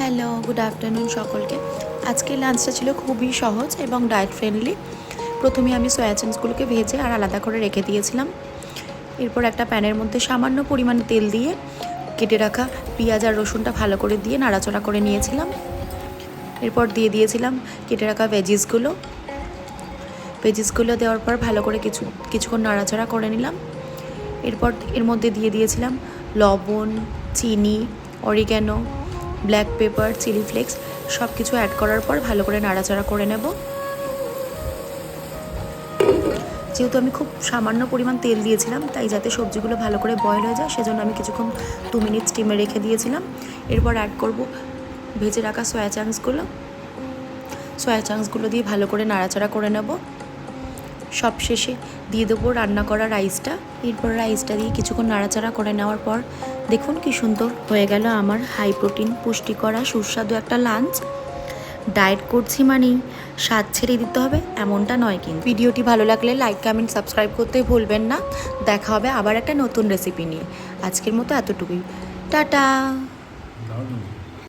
Hello, good afternoon সকলকে। আজকের লাঞ্চটা ছিল খুবই সহজ এবং ডায়েট ফ্রেন্ডলি। প্রথমে আমি সয়া চাংসগুলোকে ভেজে আর আলাদা করে রেখে দিয়েছিলাম। এরপর একটা প্যানের মধ্যে সামান্য পরিমাণে তেল দিয়ে কেটে রাখা পেঁয়াজ আর রসুনটা ভালো করে দিয়ে নাড়াচাড়া করে নিয়েছিলাম। এরপর দিয়ে দিয়েছিলাম কেটে রাখা ভেজিসগুলো দেওয়ার পর ভালো করে কিছুক্ষণ নাড়াচাড়া করে নিলাম। এরপর এর মধ্যে দিয়ে দিয়েছিলাম লবণ, চিনি, oregano, black pepper, chili flakes সব কিছু অ্যাড করার পর ভালো করে নাড়াচাড়া করে নেব। যেহেতু আমি খুব সামান্য পরিমাণ তেল দিয়েছিলাম, তাই যাতে সবজিগুলো ভালো করে বয়েল হয়ে যায় সেজন্য আমি কিছুক্ষণ 2 মিনিট স্টিমে রেখে দিয়েছিলাম। এরপর অ্যাড করব ভেজে রাখা সয়া চাংসগুলো দিয়ে ভালো করে নাড়াচাড়া করে নেব। সব শেষে দিয়ে দেবো রান্না করা রাইসটা। এরপর রাইসটা দিয়ে কিছুক্ষণ নাড়াচাড়া করে নেওয়ার পর দেখুন কি সুন্দর হয়ে গেল আমার হাই প্রোটিন, পুষ্টিকর, সুস্বাদু একটা লাঞ্চ। ডায়েট করছি মানেই স্বাদ ছেড়ে দিতে হবে এমনটা নয়। কিন্তু ভিডিওটি ভালো লাগলে লাইক, কমেন্ট, সাবস্ক্রাইব করতে ভুলবেন না। দেখা হবে আবার একটা নতুন রেসিপি নিয়ে। আজকের মতো এতটুকুই। টাটা।